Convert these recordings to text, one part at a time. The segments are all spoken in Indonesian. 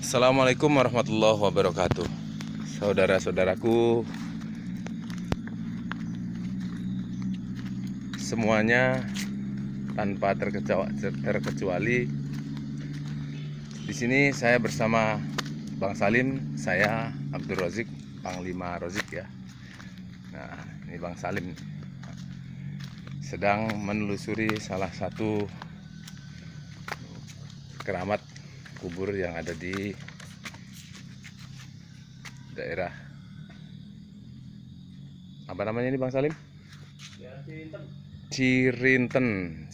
Assalamualaikum warahmatullahi wabarakatuh. Saudara-saudaraku semuanya, tanpa terkecuali, di sini saya bersama Bang Salim, saya Abdul Rozik, Panglima Rozik ya. Nah, ini Bang Salim sedang menelusuri salah satu keramat kubur yang ada di daerah apa namanya ini Bang Salim? Cirinten.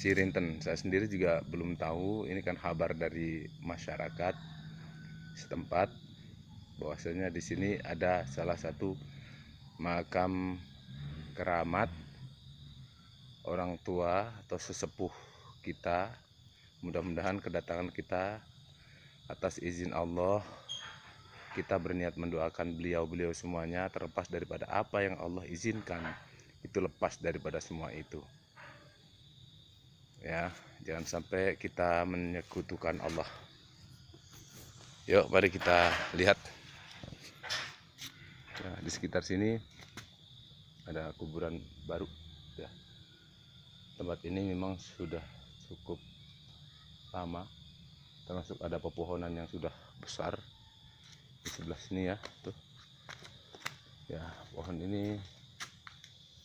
Saya sendiri juga belum tahu. Ini kan kabar dari masyarakat setempat bahwasanya di sini ada salah satu makam keramat orang tua atau sesepuh kita. Mudah-mudahan kedatangan kita atas izin Allah, kita berniat mendoakan beliau-beliau semuanya, terlepas daripada apa yang Allah izinkan, itu lepas daripada semua itu ya, jangan sampai kita menyekutukan Allah. Yuk mari kita lihat. Nah, di sekitar sini ada kuburan baru ya. Tempat ini memang sudah cukup lama, termasuk ada pepohonan yang sudah besar di sebelah sini ya, tuh ya, pohon ini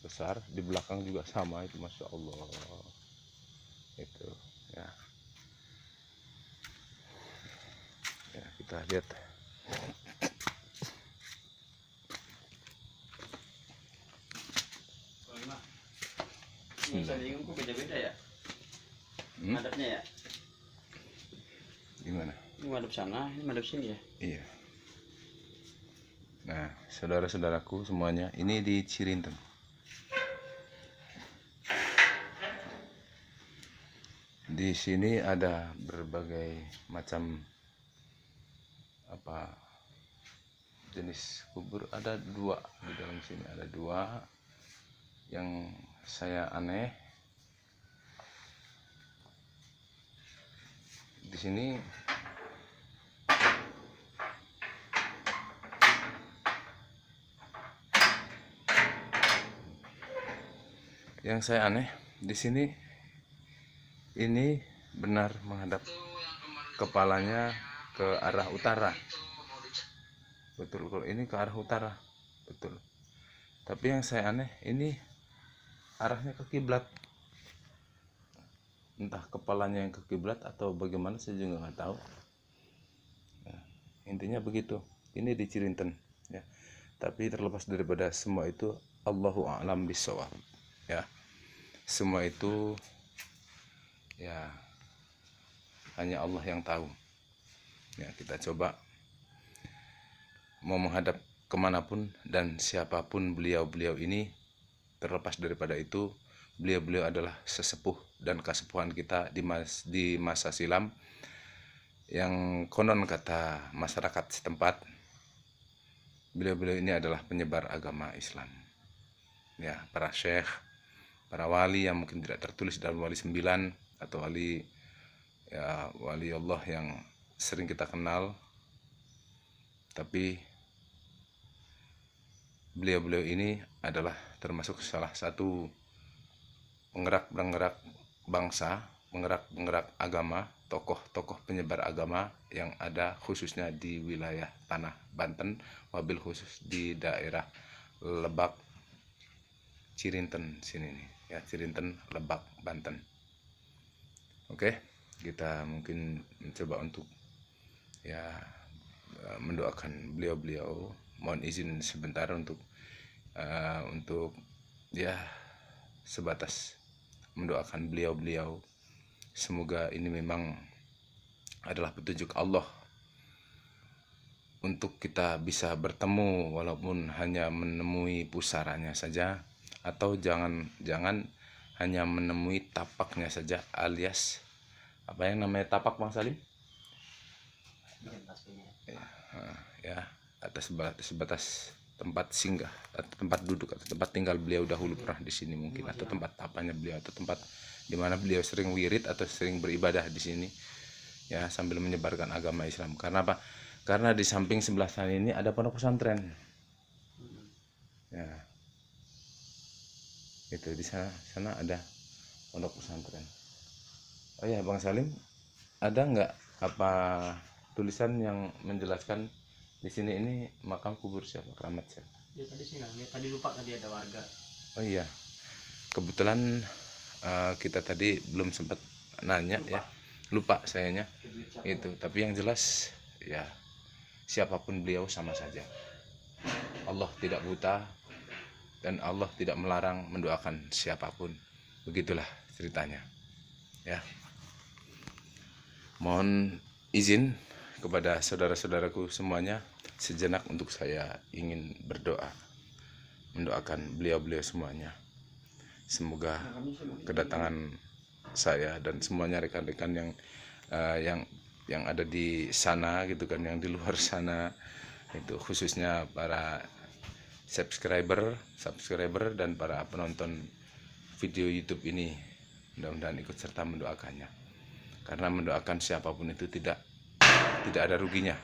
besar, di belakang juga sama itu, Masya Allah itu ya. Ya, kita lihat. Ini salingan kok beda-beda ya? Madepnya ya? Gimana? Ini madep sana, ini madep sini ya? Iya. Nah, saudara-saudaraku semuanya, ini di Cirinten. Di sini ada berbagai macam jenis kubur, ada dua di dalam sini, ada dua yang saya aneh. Di sini yang saya aneh di sini, ini benar menghadap kepalanya ke arah utara. Betul, kalau ini ke arah utara, betul. Tapi yang saya aneh, ini arahnya ke kiblat. Entah kepalanya yang ke kiblat atau bagaimana, saya juga nggak tahu. Nah, intinya begitu. Ini di Cirinten ya. Tapi terlepas daripada semua itu, Allahu a'lam bishawab ya. Semua itu ya hanya Allah yang tahu ya. Kita coba mau menghadap kemanapun dan siapapun beliau-beliau ini, terlepas daripada itu, beliau-beliau adalah sesepuh dan kesepuhan kita di masa silam, yang konon kata masyarakat setempat, beliau-beliau ini adalah penyebar agama Islam ya. Para syekh, para wali yang mungkin tidak tertulis dalam wali 9 atau wali ya, wali Allah yang sering kita kenal, tapi beliau-beliau ini adalah termasuk salah satu penggerak bangsa, penggerak agama, tokoh-tokoh penyebar agama yang ada khususnya di wilayah tanah Banten, wabil khusus di daerah Lebak, Cirinten sini nih ya, Cirinten, Lebak, Banten. Oke, kita mungkin mencoba untuk ya mendoakan beliau-beliau. Mohon izin sebentar untuk ya sebatas mendoakan beliau-beliau. Semoga ini memang adalah petunjuk Allah untuk kita bisa bertemu, walaupun hanya menemui pusaranya saja, atau jangan hanya menemui tapaknya saja, alias apa yang namanya tapak, Bang Salim? Ya, atas sebatas tempat singgah atau tempat duduk atau tempat tinggal beliau dahulu pernah di sini mungkin, atau tempat apanya beliau, atau tempat di mana beliau sering wirid atau sering beribadah di sini ya, sambil menyebarkan agama Islam. Karena apa? Karena di samping sebelah sana ini ada pondok pesantren. Ya. Itu di sana ada pondok pesantren. Oh ya, Bang Salim, ada nggak apa tulisan yang menjelaskan di sini ini makam kubur siapa, keramat siapa? Ya tadi sih nggak lihat, tadi lupa tadi ada warga. Oh iya, kebetulan kita tadi belum sempat nanya ya, lupa sayanya itu. Tapi yang jelas ya, siapapun beliau sama saja. Allah tidak buta dan Allah tidak melarang mendoakan siapapun. Begitulah ceritanya ya. Mohon izin kepada saudara-saudaraku semuanya, sejenak untuk saya ingin berdoa, mendoakan beliau-beliau semuanya. Semoga kedatangan saya dan semuanya rekan-rekan yang ada di sana gitu kan, yang di luar sana, itu khususnya para subscriber dan para penonton video YouTube ini, mudah-mudahan ikut serta mendoakannya. Karena mendoakan siapapun itu tidak ada ruginya.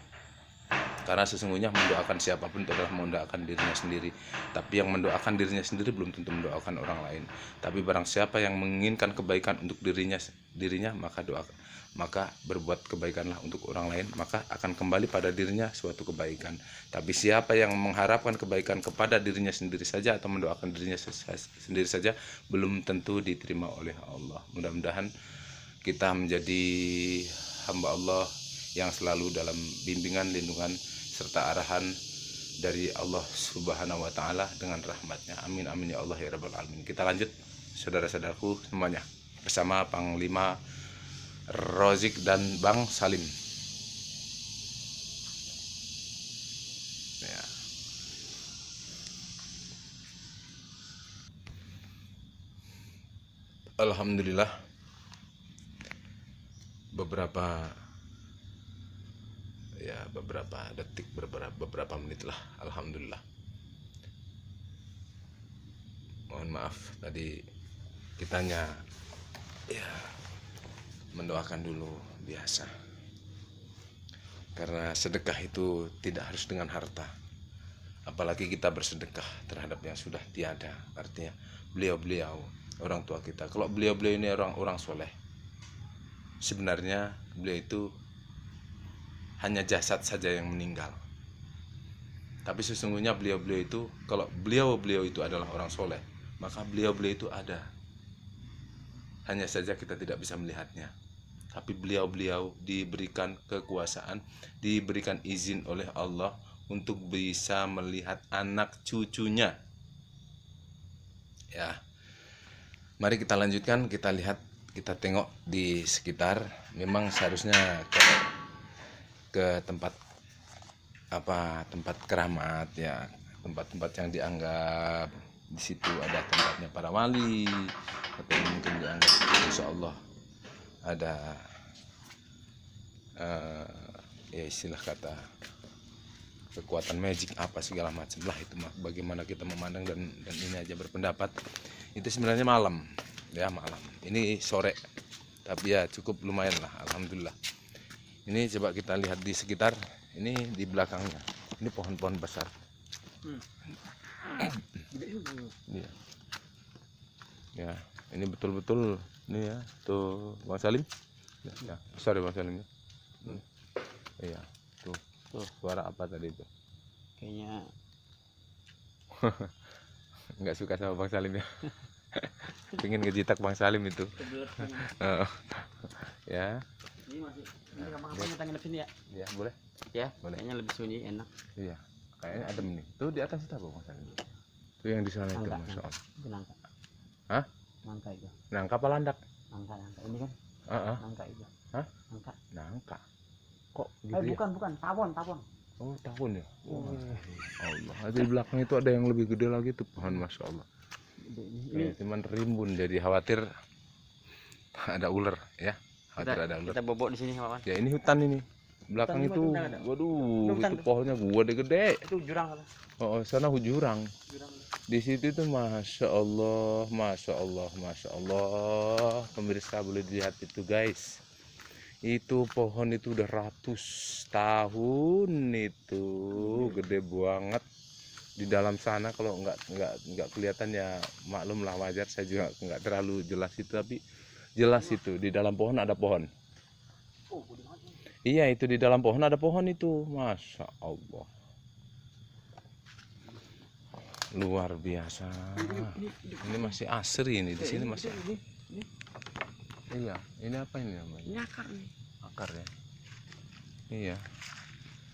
Karena sesungguhnya mendoakan siapapun itu adalah mendoakan dirinya sendiri. Tapi yang mendoakan dirinya sendiri belum tentu mendoakan orang lain. Tapi barang siapa yang menginginkan kebaikan untuk dirinya maka berbuat kebaikanlah untuk orang lain, maka akan kembali pada dirinya suatu kebaikan. Tapi siapa yang mengharapkan kebaikan kepada dirinya sendiri saja atau mendoakan dirinya sendiri saja, belum tentu diterima oleh Allah. Mudah-mudahan kita menjadi hamba Allah yang selalu dalam bimbingan, lindungan, serta arahan dari Allah Subhanahu wa Ta'ala dengan rahmatnya. Amin amin ya Allah ya Rabbal Alamin. Kita lanjut saudara-saudaraku semuanya bersama Panglima Rozik dan Bang Salim ya. Alhamdulillah, beberapa detik, beberapa menit lah, alhamdulillah. Mohon maaf tadi kitanya ya mendoakan dulu biasa. Karena sedekah itu tidak harus dengan harta. Apalagi kita bersedekah terhadap yang sudah tiada. Artinya beliau-beliau, orang tua kita. Kalau beliau-beliau ini orang soleh, sebenarnya beliau itu hanya jasad saja yang meninggal. Tapi sesungguhnya beliau-beliau itu, kalau beliau-beliau itu adalah orang soleh, maka beliau-beliau itu ada. Hanya saja kita tidak bisa melihatnya. Tapi beliau-beliau diberikan kekuasaan, diberikan izin oleh Allah untuk bisa melihat anak cucunya. Ya. Mari kita lanjutkan, kita lihat, kita tengok di sekitar. Memang seharusnya ke tempat keramat ya, tempat-tempat yang dianggap di situ ada tempatnya para wali, atau mungkin dianggap insya Allah ada ya istilah kata kekuatan magic apa segala macam lah, itu mah bagaimana kita memandang dan ini aja berpendapat. Itu sebenarnya malam ya, malam ini sore, tapi ya cukup lumayan lah, alhamdulillah. Ini coba kita lihat di sekitar ini, di belakangnya ini pohon-pohon besar. Iya. Ya, ini betul-betul ini ya, tuh Bang Salim. Ya, sorry Bang Salim. Iya, tuh suara apa tadi itu? Kayaknya nggak suka sama Bang Salim ya. Pengen ngejitak Bang Salim itu. Ya. ini masih ini gampang-gampang tanya sini ya. Ya, boleh. Ya, Boleh. kayaknya lebih sunyi, enak. Iya, kayaknya adem nih. Tuh di atas itu apa Bang Salim? Tuh yang di sana itu, Masya Allah. Itu nangka. Hah? Nangka itu. Nangka apa landak? Nangka ini kan. Nangka itu. Hah? Nangka. Nangka. Kok gitu ya? Bukan, tawon. Oh, tahun ya? Oh, Allah. Di belakang itu ada yang lebih gede lagi tuh pohon, Masya Allah. Ini cuman rimbun, jadi khawatir ada ular ya. Khawatir ada ular. Kita bobok di sini, kawan. Ya ini hutan ini. Belakang itu, waduh, itu pohonnya gede-gede. Itu jurang. Oh, sana jurang. Di situ tuh Masya Allah. Pemirsa boleh dilihat itu guys. Itu pohon itu udah ratus tahun, itu gede banget. Di dalam sana kalau nggak kelihatan ya maklum lah, wajar, saya juga nggak terlalu jelas itu, tapi jelas itu di dalam pohon ada pohon. Iya, itu di dalam pohon ada pohon itu, masya Allah, luar biasa. Ini masih asri, ini di sini masih. Iya, ini apa ini namanya? Ini akar nih. Akar ya. Iya.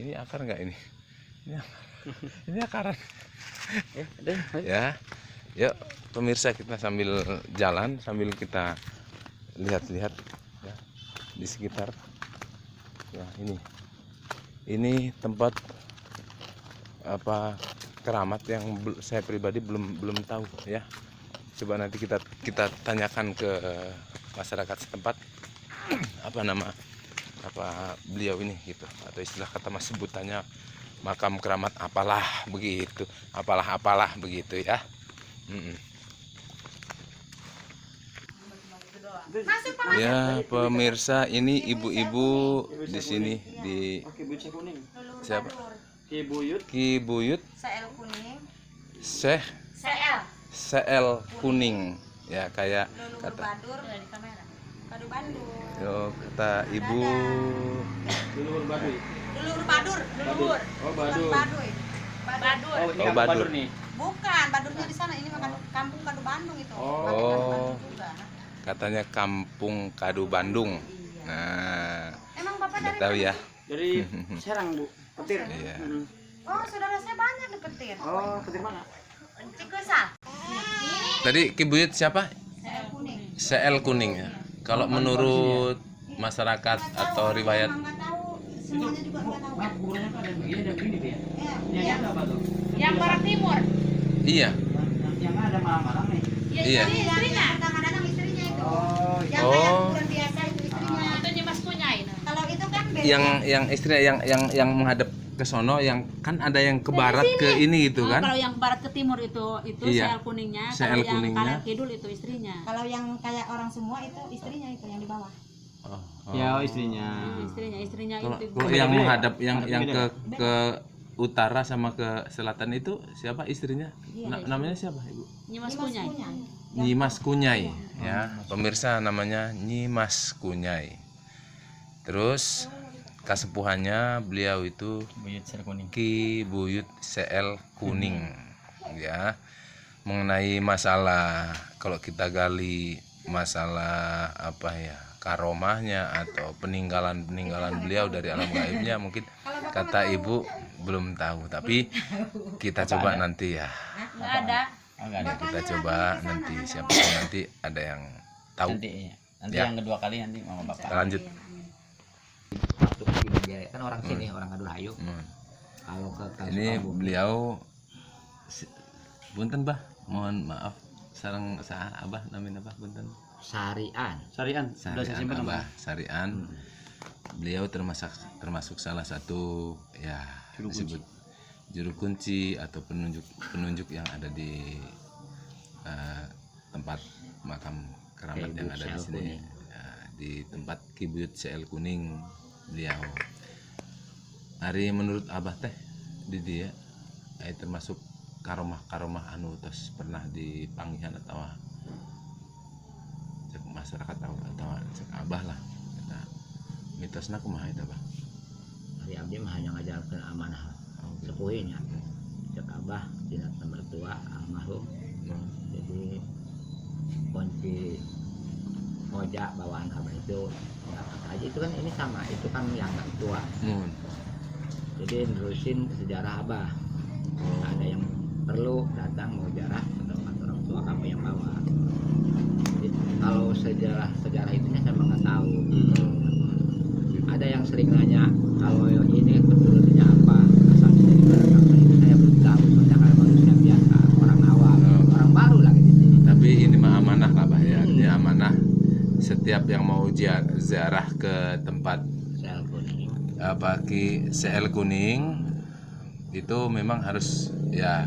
Ini akar nggak ini? Ini akar. Ini akaran. Ya. Yuk pemirsa, kita sambil jalan sambil kita lihat-lihat ya di sekitar. Ya, ini tempat apa keramat yang saya pribadi belum tahu ya. Coba nanti kita tanyakan ke masyarakat setempat apa beliau ini gitu, atau istilah kata mas sebutannya makam keramat apalah begitu, apalah begitu ya. Ya pemirsa, ini ibu-ibu di sini di siapa? Ki Buyut Syekh CL Kuning ya, kayak kata kata ibu Dulur Baduy. Dulur. Oh, Badur. Oh, ini Oh, Badur. nih. Bukan, Badurnya di sana. Ini makan kampung Kadu Bandung itu. Oh. Juga. Katanya kampung Kadu Bandung. Nah, Emang Bapak udah dari tahu ya. Dari Serang, Bu. Petir. Iya. Oh, saudara saya banyak di Petir. Oh, Petir mana? Cikusal. Tadi Ki Buyut siapa? Saya kuning. CL Kuning ya. Kalau menurut masyarakat atau riwayat, Emang nggak tahu. Semuanya juga nggak tahu. Kuburannya tuh ada begini, ada begini dia. Iya. Ini ada apa tuh? Yang barat timur. iya. Yang ada malam-malam nih. Iya. Istrinya. Kadang-kadang istrinya itu. Oh, Yang Oh. kayak kuburan biasa itu istrinya. Itu Nyimas Kunyai. Kalau itu kan beda. Yang istri yang menghadap ke sono, yang kan ada yang ke barat ke ini gitu kan. Kalau yang barat ke timur itu Iya. sel kuningnya. Sel Kalau yang kuningnya. kanan kidul itu istrinya. Kalau yang kayak orang semua itu istrinya itu yang di bawah. Oh, ya istrinya. Istrinya Kalau itu. yang Beda-beda ya? menghadap yang Beda-beda. ke utara sama ke selatan itu siapa istrinya? Namanya siapa, Ibu? Nyimas Dimas Kunyai. Kunyai. Nyimas Kunyai ya. Pemirsa, namanya Nyimas Kunyai. Terus kasepuhannya beliau itu Buyut Ser Kuning. Ki Buyut CL Kuning ya. Mengenai masalah, kalau kita gali masalah apa ya, karomahnya atau peninggalan beliau dari alam gaibnya, mungkin kata ibu belum tahu, tapi kita coba nanti ya. Enggak ada. Ya, kita coba nanti, siapa tahu nanti ada yang tahu. Nanti Ya. yang kedua kali nanti mama bapak. Kita lanjut. Masuk ke sini dia kan orang sini, orang Aduhayu. Kalau ke Ini beliau punten bah, mohon maaf, sareng abah namin abah punten. Sarian. Sarian. Sudah saya Sarian simpan Abah Sarian. Beliau termasuk salah satu ya Juru kunci. disebut juru kunci atau penunjuk yang ada di tempat makam keramat Ki yang Buyut ada di CL sini. Kuning. Ya, di tempat Ki Buyut CL Kuning beliau. Hari menurut abah teh di dia termasuk karomah anu tos pernah dipanggihan atau cek masyarakat tahu atau cek abah lah, kita mitosna kumaha eta bah. Hari abdi mah hanya ngajarkeun amanah sepuhinya. Cek abah dina mertua almarhum. Jadi kunci ojak bawaan abah itu nggak kata aja itu kan ini sama, itu kan yang nggak tua. Nun. Jadi nerusin sejarah abah. Ada yang perlu datang mau jarah atau orang tua kamu yang bawa. Jadi, kalau sejarah itunya saya nggak tahu. Ada yang sering nanya kalau ini keturunannya apa, asalnya dari mana, itu saya belum tahu. Soalnya kan manusia biasa, orang awam, orang baru lagi di sini. Tapi ini mah amanah lah bah ya, ini amanah. Setiap yang mau ziarah ke tempat Sel Kuning. apa Ki CL Kuning itu memang harus ya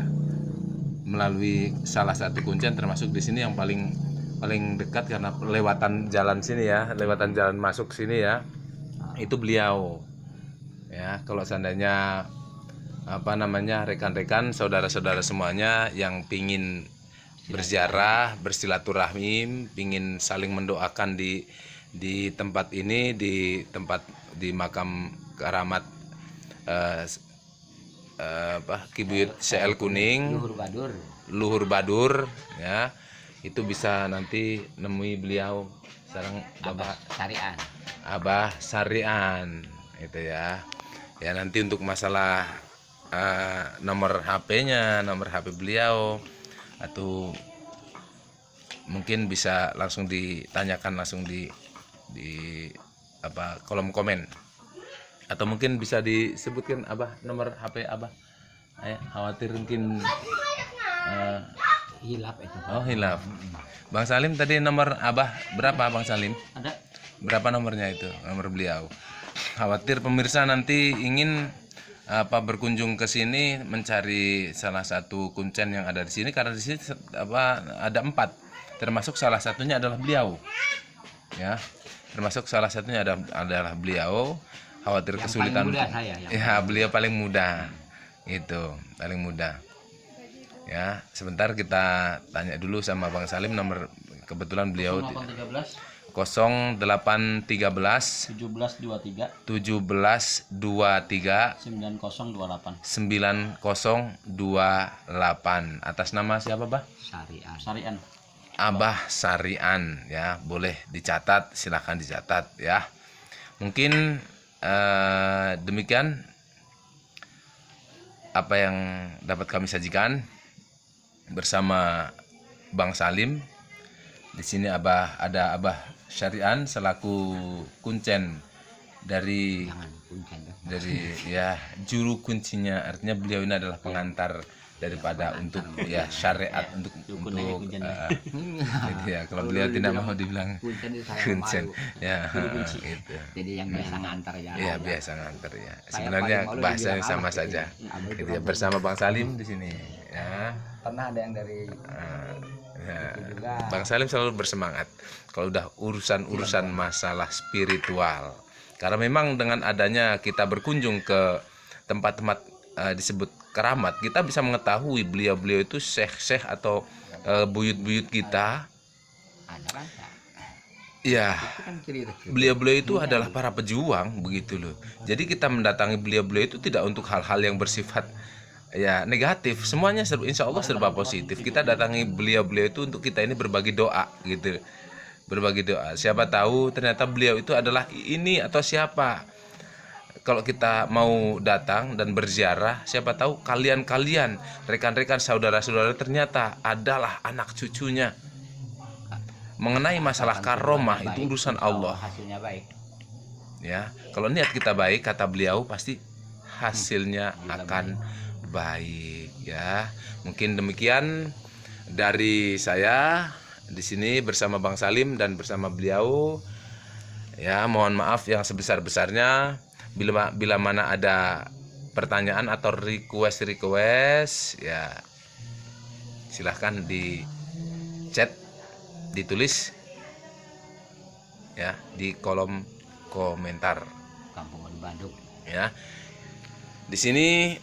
melalui salah satu kuncian, termasuk di sini yang paling dekat karena lewatan jalan sini ya, lewatan jalan masuk sini ya. itu beliau. Ya, kalau seandainya apa namanya rekan-rekan saudara-saudara semuanya yang pingin berziarah, bersilaturahim, pingin saling mendoakan di tempat ini, di makam keramat Kibuyut CL Kuning, Luhur Badur, ya. Itu bisa nanti nemui beliau sekarang Abah Syarian. Abah Syarian itu ya. Ya nanti untuk masalah nomor HP-nya, nomor HP beliau atau mungkin bisa langsung ditanyakan langsung di kolom komen, atau mungkin bisa disebutkan Abah nomor HP Abah. Khawatir mungkin Hilaf itu. oh hilaf. Bang Salim tadi nomor Abah berapa Bang Salim? Ada. Berapa nomornya itu? Nomor beliau. Khawatir pemirsa nanti ingin berkunjung ke sini mencari salah satu kuncen yang ada di sini, karena di sini ada 4, termasuk salah satunya adalah beliau. Ya, termasuk salah satunya adalah beliau. Khawatir yang kesulitan. Ya, beliau paling muda. Itu paling muda. Ya, sebentar kita tanya dulu sama Bang Salim nomor, kebetulan beliau 0813 1723 1723 9028 9028. Atas nama siapa, Bah? Syarian. Abah Syarian, ya. Boleh dicatat, silahkan dicatat ya. Mungkin demikian apa yang dapat kami sajikan bersama Bang Salim. Di sini ada Abah Syarian selaku kuncen dari ya juru kuncinya, artinya beliau ini adalah pengantar daripada untuk ya syariat untuk ya, kalau beliau tidak mau dibilang kuncen ya gitu. Jadi yang biasa ngantar ya. Iya, biasa ngantar ya. Sebenarnya bahasanya sama saja. Gitu ya, bersama Bang Salim di sini ya. Pernah ada yang dari Ya, Bang Salim selalu bersemangat kalau udah urusan masalah spiritual, karena memang dengan adanya kita berkunjung ke tempat-tempat disebut keramat, kita bisa mengetahui beliau-beliau itu syekh-syekh atau buyut-buyut kita. Ya, beliau-beliau itu adalah para pejuang begitu loh. Jadi kita mendatangi beliau-beliau itu tidak untuk hal-hal yang bersifat ya negatif, semuanya insya Allah serba positif. Kita datangi beliau-beliau itu untuk kita ini berbagi doa gitu, berbagi doa. Siapa tahu ternyata beliau itu adalah ini atau siapa. Kalau kita mau datang dan berziarah, siapa tahu kalian rekan-rekan saudara-saudara ternyata adalah anak cucunya. Mengenai masalah karomah itu urusan Allah. Hasilnya baik. Ya, kalau niat kita baik, kata beliau, pasti hasilnya akan baik ya. Mungkin demikian dari saya di sini bersama Bang Salim dan bersama beliau. Ya, mohon maaf yang sebesar-besarnya bila mana ada pertanyaan atau request ya silahkan di chat, ditulis ya di kolom komentar. Kampung Bandung. Ya. Di sini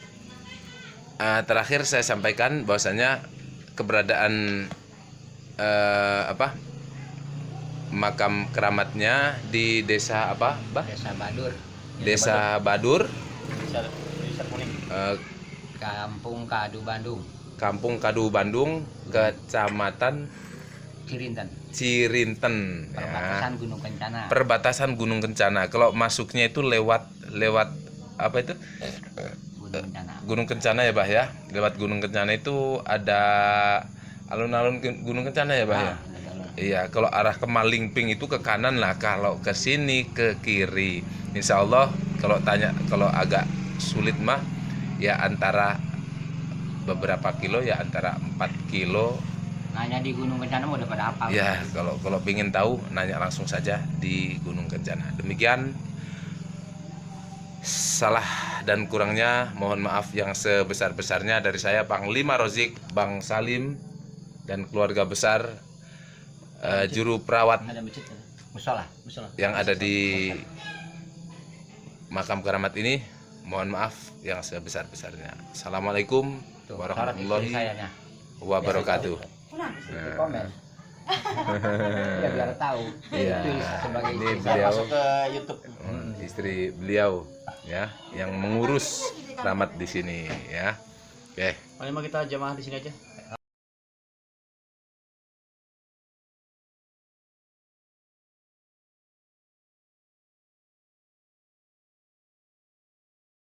terakhir saya sampaikan bahwasanya keberadaan makam keramatnya di desa apa, Bah? Desa Badur. Desa Badur. Kampung Kadu Bandung. Kampung Kadu Bandung, Kecamatan Cirinten. Perbatasan Gunung Kencana. Perbatasan Gunung Kencana. Kalau masuknya itu lewat apa itu? Gunung Kencana ya, Bah ya. Lewat Gunung Kencana itu ada alun-alun Gunung Kencana ya, Bah ya. Iya, kalau arah ke Malingping itu ke kanan lah, kalau ke sini ke kiri. Insya Allah kalau agak sulit mah ya antara beberapa kilo ya, antara 4 kilo. Nanya di Gunung Kencana mau dapat apa? Ya, kalau pingin tahu nanya langsung saja di Gunung Kencana. Demikian, salah dan kurangnya mohon maaf yang sebesar-besarnya dari saya, Panglima Rozik, Bang Salim dan keluarga besar juru perawat Musola yang ada di makam keramat ini, mohon maaf yang sebesar-besarnya. Assalamualaikum warahmatullahi sayanya. wabarakatuh. Di komen. Ya biar tahu. Iya. Itu sebagai Ini istri. beliau, Masuk ke YouTube. istri beliau ya, yang mengurus keramat di sini ya. Oke. Paling mah kita jamaah di sini aja.